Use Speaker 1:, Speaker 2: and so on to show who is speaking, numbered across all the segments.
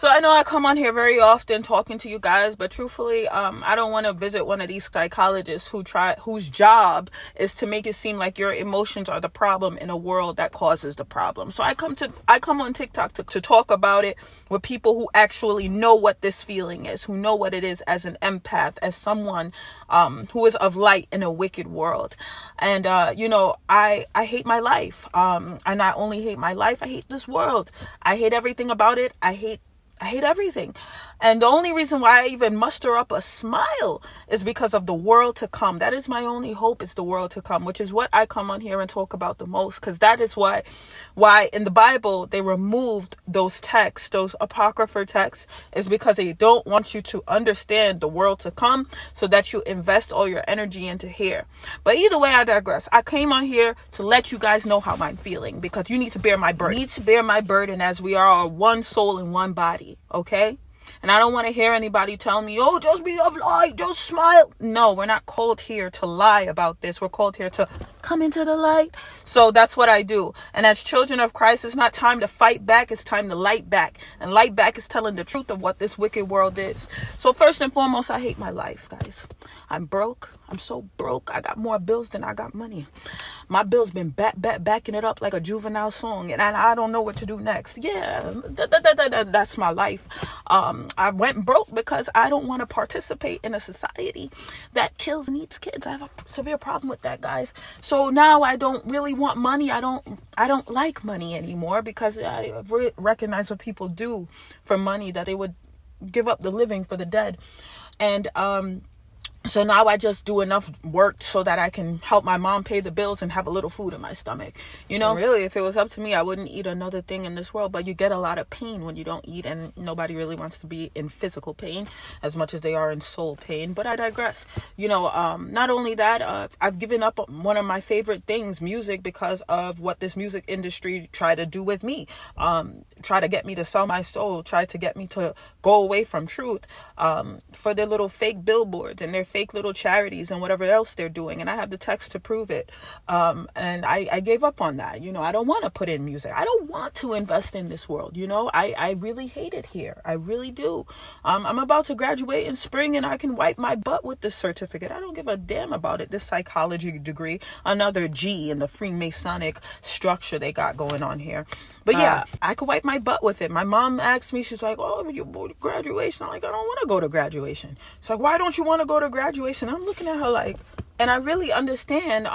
Speaker 1: So I know I come on here very often talking to you guys, but truthfully, I don't want to visit one of these psychologists whose job is to make it seem like your emotions are the problem in a world that causes the problem. So I come on TikTok to talk about it with people who actually know what this feeling is, who know what it is as an empath, as someone who is of light in a wicked world. And I hate my life. I not only hate my life, I hate this world. I hate everything about it. I hate everything. And the only reason why I even muster up a smile is because of the world to come. That is my only hope, is the world to come, which is what I come on here and talk about the most. Because that is why in the Bible they removed those texts, those apocryphal texts, is because they don't want you to understand the world to come, so that you invest all your energy into here. But either way, I digress. I came on here to let you guys know how I'm feeling, because you need to bear my burden. You need to bear my burden, as we are one soul in one body. Okay? And I don't want to hear anybody tell me, oh, just be of light, just smile. No, we're not called here to lie about this. We're called here to come into the light. So that's what I do. And as children of Christ, it's not time to fight back. It's time to light back. And light back is telling the truth of what this wicked world is. So first and foremost, I hate my life, guys. I'm broke. I'm so broke. I got more bills than I got money. My bills been backing it up like a juvenile song, and I don't know what to do next. Yeah, that's my life. I went broke because I don't want to participate in a society that kills and eats kids. I have a severe problem with that, guys. So now I don't really want money. I don't like money anymore, because I recognize what people do for money, that they would give up the living for the dead. And so now I just do enough work so that I can help my mom pay the bills and have a little food in my stomach. Really, if it was up to me, I wouldn't eat another thing in this world. But you get a lot of pain when you don't eat, and nobody really wants to be in physical pain as much as they are in soul pain. But I digress. Not only that, I've given up one of my favorite things, music, because of what this music industry tried to do with me. Try to get me to sell my soul, try to get me to go away from truth, for their little fake billboards and their fake little charities and whatever else they're doing. And I have the text to prove it. And I gave up on that. I don't want to put in music. I don't want to invest in this world. I really hate it here. I really do. I'm about to graduate in spring, and I can wipe my butt with this certificate. I don't give a damn about it. This psychology degree, another G in the Freemasonic structure they got going on here. But yeah, I could wipe my butt with it. My mom asked me, she's like, oh, you go to graduation. I'm like, I don't want to go to graduation. She's like, why don't you want to go to graduation? I'm looking at her like, and I really understand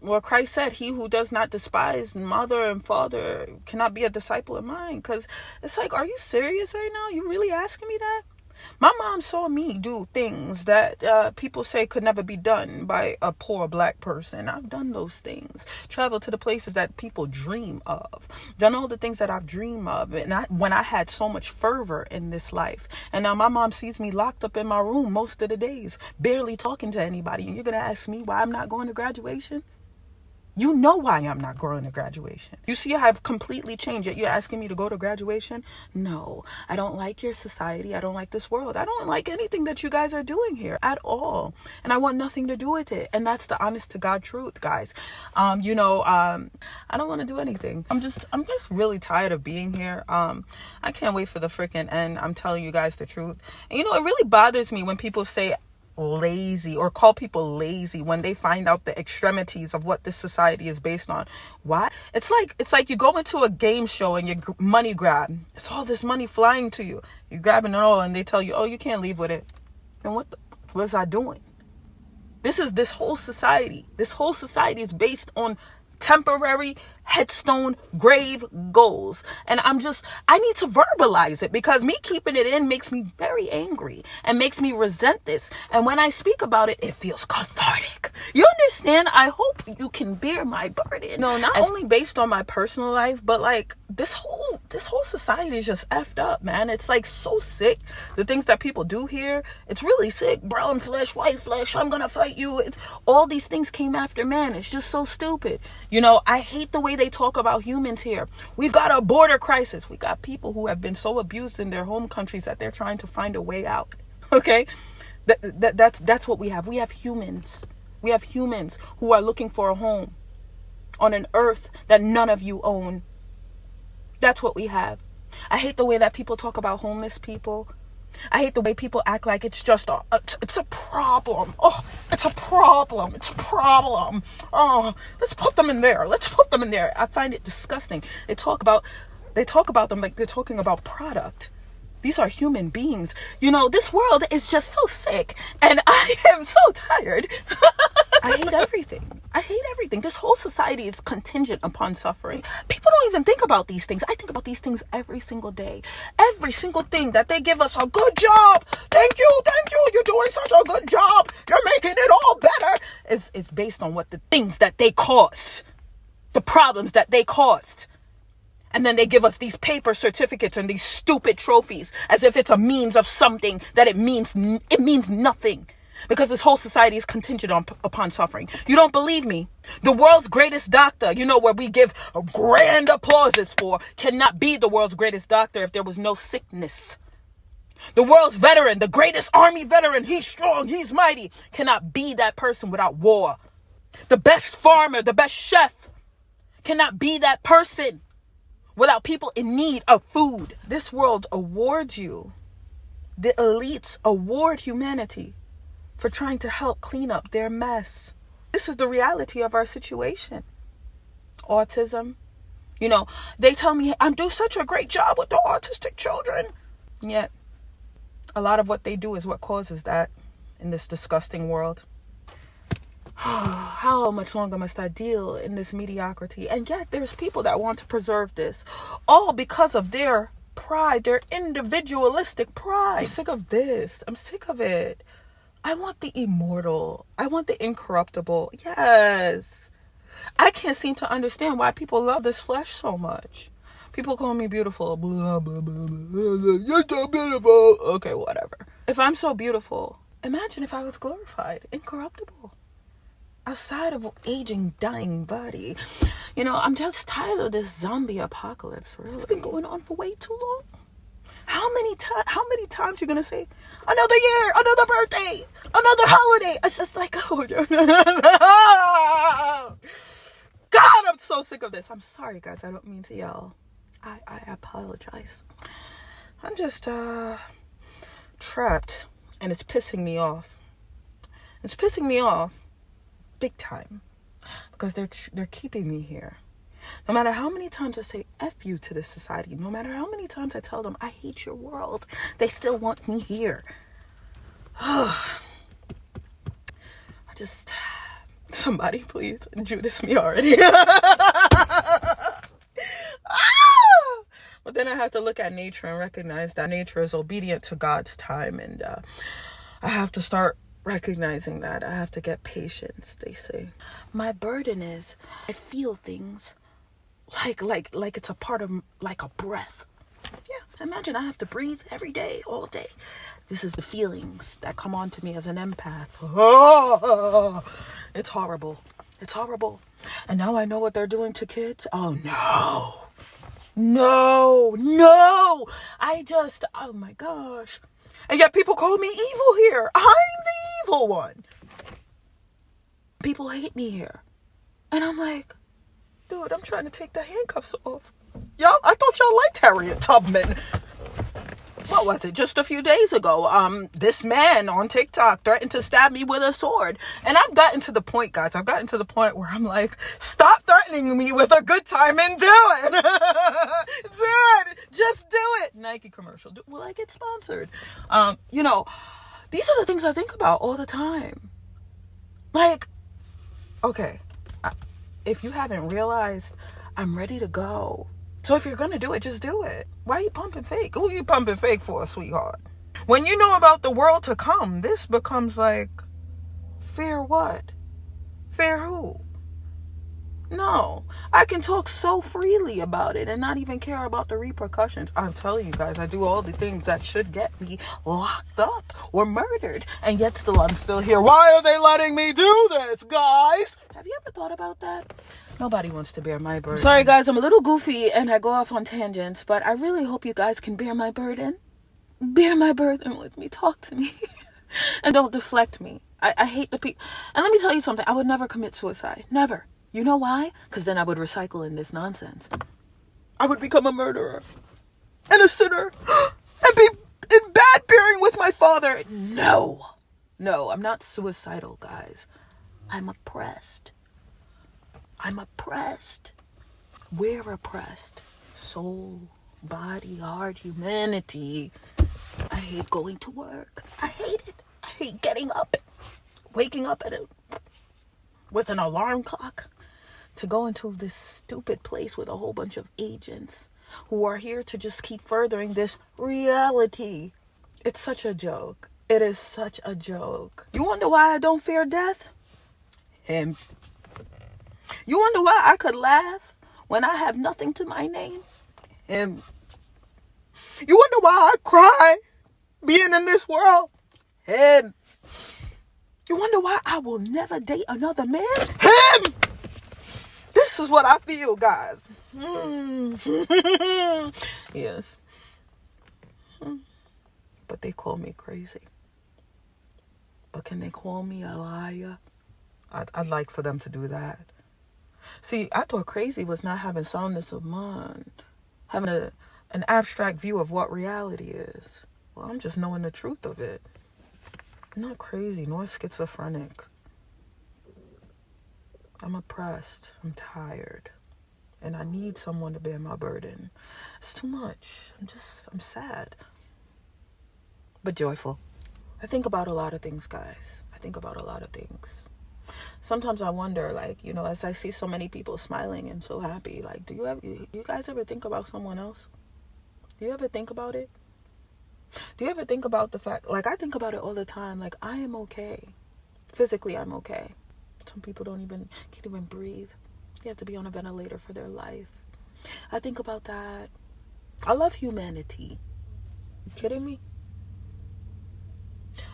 Speaker 1: what Christ said, he who does not despise mother and father cannot be a disciple of mine. Because it's like, are you serious right now? You really asking me that? My mom saw me do things that people say could never be done by a poor black person. I've done those things. Traveled to the places that people dream of. Done all the things that I've dreamed of. And when I had so much fervor in this life. And now my mom sees me locked up in my room most of the days, barely talking to anybody. And you're going to ask me why I'm not going to graduation? You know why I'm not going to graduation. You see, I've completely changed it. You're asking me to go to graduation? No, I don't like your society. I don't like this world. I don't like anything that you guys are doing here at all. And I want nothing to do with it. And that's the honest to God truth, guys. I don't want to do anything. I'm just really tired of being here. I can't wait for the freaking end. I'm telling you guys the truth. And it really bothers me when people say lazy or call people lazy when they find out the extremities of what this society is based on. Why? It's like you go into a game show and you money grab. It's all this money flying to you. You're grabbing it all, and they tell you, oh, you can't leave with it. And what was I doing? This whole society. This whole society is based on temporary headstone grave goals. And I need to verbalize it, because me keeping it in makes me very angry and makes me resent this. And when I speak about it, it feels cathartic. You understand? I hope you can bear my burden. No, not only based on my personal life, but like this whole society is just effed up, man. It's like so sick. The things that people do here, it's really sick. Brown flesh, white flesh, I'm gonna fight you. All these things came after man. It's just so stupid. I hate the way they talk about humans here. We've got a border crisis. We got people who have been so abused in their home countries that they're trying to find a way out. Okay? That's what we have. We have humans. We have humans who are looking for a home on an earth that none of you own. That's what we have. I hate the way that people talk about homeless people. I hate the way people act like it's just it's a problem. Oh, it's a problem. It's a problem. Oh, let's put them in there. Let's put them in there. I find it disgusting. They talk about them like they're talking about product. These are human beings. This world is just so sick, and I am so tired. I hate everything. I hate everything. This whole society is contingent upon suffering. People don't even think about these things. I think about these things every single day. Every single thing that they give us a good job. Thank you. You're doing such a good job. You're making it all better. It's based on what the things that they caused. The problems that they caused. And then they give us these paper certificates and these stupid trophies as if it's a means of something that it means nothing. Because this whole society is contingent upon suffering. You don't believe me? The world's greatest doctor, where we give grand applauses for, cannot be the world's greatest doctor if there was no sickness. The world's veteran, the greatest army veteran, he's strong, he's mighty, cannot be that person without war. The best farmer, the best chef, cannot be that person without people in need of food. This world awards you. The elites award humanity for trying to help clean up their mess. This is the reality of our situation. Autism. They tell me I'm doing such a great job with the autistic children. Yet, a lot of what they do is what causes that in this disgusting world. How much longer must I deal in this mediocrity? And yet there's people that want to preserve this, all because of their pride, their individualistic pride. I'm sick of this. I'm sick of it. I want the immortal. I want the incorruptible. Yes. I can't seem to understand why people love this flesh so much. People call me beautiful. Blah, blah, blah, blah. You're so beautiful. Okay, whatever. If I'm so beautiful, imagine if I was glorified, incorruptible. Outside of aging, dying body. I'm just tired of this zombie apocalypse, really. It's been going on for way too long. How many times you're gonna say, another year, another birthday, another holiday? It's just like, oh, God, I'm so sick of this. I'm sorry, guys. I don't mean to yell. I apologize. I'm just trapped, and it's pissing me off. It's pissing me off big time, because they're keeping me here. No matter how many times I say F you to this society, no matter how many times I tell them I hate your world, they still want me here. Somebody please Judas me already. But then I have to look at nature and recognize that nature is obedient to God's time, and I have to start recognizing that. I have to get patience, they say. My burden is I feel things like it's a part of, like a breath. Yeah, imagine I have to breathe every day, all day. This is the feelings that come on to me as an empath. Oh, it's horrible. It's horrible. And now I know what they're doing to kids. Oh, no. Oh my gosh. And yet people call me evil here. I'm the evil one. People hate me here. And I'm like, dude, I'm trying to take the handcuffs off. Y'all, I thought y'all liked Harriet Tubman. What was it? Just a few days ago, this man on TikTok threatened to stab me with a sword. And I've gotten to the point, guys. I've gotten to the point where I'm like, stop threatening me with a good time and do it. Do it. Just do it. Nike commercial. Will I get sponsored? These are the things I think about all the time. Like, okay, if you haven't realized, I'm ready to go. So if you're going to do it, just do it. Why are you pumping fake? Who are you pumping fake for, sweetheart? When you know about the world to come, this becomes like, fear what? Fear who? No. I can talk so freely about it and not even care about the repercussions. I'm telling you guys, I do all the things that should get me locked up or murdered. And yet still, I'm still here. Why are they letting me do this, guys? Have you ever thought about that? Nobody wants to bear my burden. Sorry, guys, I'm a little goofy and I go off on tangents, but I really hope you guys can bear my burden. Bear my burden with me. Talk to me. And don't deflect me. I hate the people. And let me tell you something. I would never commit suicide. Never. You know why? Because then I would recycle in this nonsense. I would become a murderer. and a sinner and be in bad bearing with my Father. No, I'm not suicidal, guys. I'm oppressed. We're oppressed. Soul, body, heart, humanity. I hate going to work. I hate it. I hate getting up, waking up with an alarm clock to go into this stupid place with a whole bunch of agents who are here to just keep furthering this reality. It's such a joke. It is such a joke. You wonder why I don't fear death? Him. You wonder why I could laugh when I have nothing to my name? Him. You wonder why I cry being in this world? Him. You wonder why I will never date another man? Him. This is what I feel, guys. Yes. But they call me crazy. But can they call me a liar? I'd like for them to do that. See, I thought crazy was not having soundness of mind, having an abstract view of what reality is. Well, I'm just knowing the truth of it. I'm not crazy nor schizophrenic. I'm oppressed. I'm tired. And I need someone to bear my burden. It's too much. I'm sad. But joyful. I think about a lot of things, guys. Sometimes I wonder, as I see so many people smiling and so happy, do you guys ever think about someone else? Do you ever think about it? Do you ever think about the fact, I think about it all the time, I am okay. Physically, I'm okay. Some people can't even breathe. They have to be on a ventilator for their life. I think about that. I love humanity. You kidding me?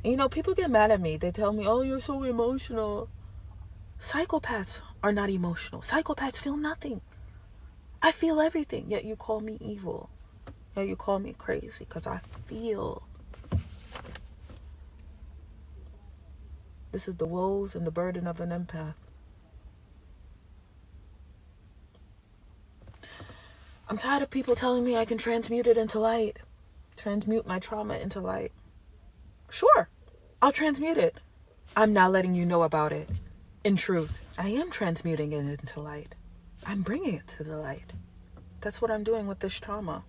Speaker 1: And people get mad at me. They tell me, oh, you're so emotional. Psychopaths are not emotional. Psychopaths feel nothing. I feel everything. Yet you call me evil. Yet you call me crazy because I feel. This is the woes and the burden of an empath. I'm tired of people telling me I can transmute it into light. Transmute my trauma into light. Sure, I'll transmute it. I'm not letting you know about it. In truth, I am transmuting it into light. I'm bringing it to the light. That's what I'm doing with this trauma.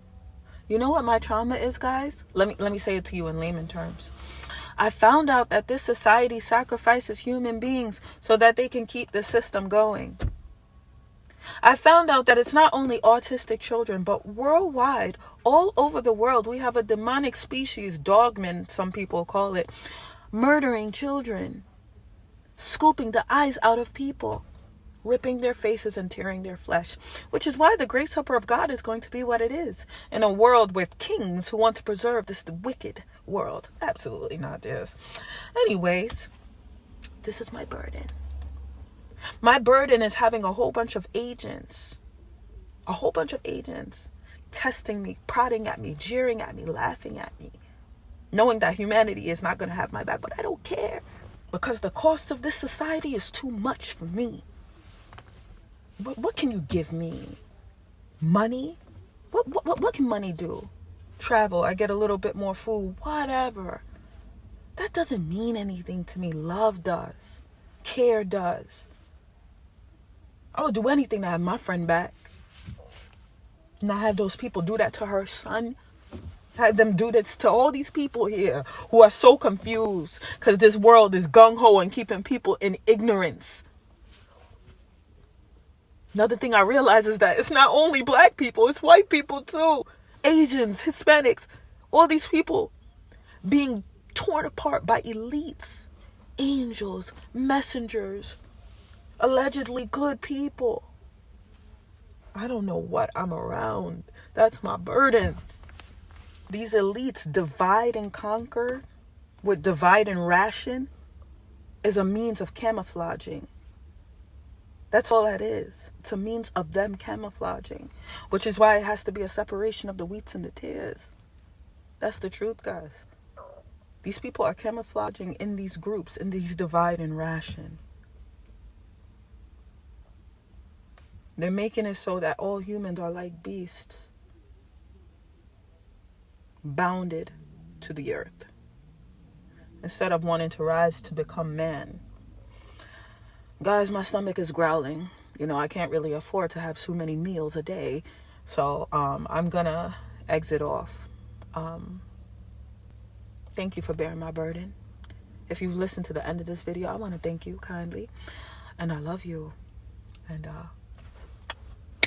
Speaker 1: You know what my trauma is, guys? Let me say it to you in layman terms. I found out that this society sacrifices human beings so that they can keep the system going. I found out that it's not only autistic children, but worldwide, all over the world, we have a demonic species, dogmen, some people call it, murdering children, scooping the eyes out of people, ripping their faces and tearing their flesh, which is why the Great Supper of God is going to be what it is in a world with kings who want to preserve this wicked world. Absolutely not this. Anyways, this is my burden. My burden is having a whole bunch of agents testing me, prodding at me, jeering at me, laughing at me, knowing that humanity is not going to have my back, but I don't care because the cost of this society is too much for me. What can you give me? Money? What can money do? Travel, I get a little bit more food, whatever. That doesn't mean anything to me. Love does. Care does. I would do anything to have my friend back. Not have those people do that to her son. Have them do this to all these people here who are so confused because this world is gung-ho and keeping people in ignorance. Another thing I realize is that it's not only black people, it's white people too. Asians, Hispanics, all these people being torn apart by elites, angels, messengers, allegedly good people. I don't know what I'm around. That's my burden. These elites divide and conquer with divide and ration is a means of camouflaging. That's all that is. It's a means of them camouflaging, which is why it has to be a separation of the wheats and the tares. That's the truth, guys. These people are camouflaging in these groups, in these divide and ration. They're making it so that all humans are like beasts. bounded to the earth, instead of wanting to rise to become man. Guys, my stomach is growling. I can't really afford to have too many meals a day. So I'm gonna exit off. Thank you for bearing my burden. If you've listened to the end of this video, I want to thank you kindly. And I love you. And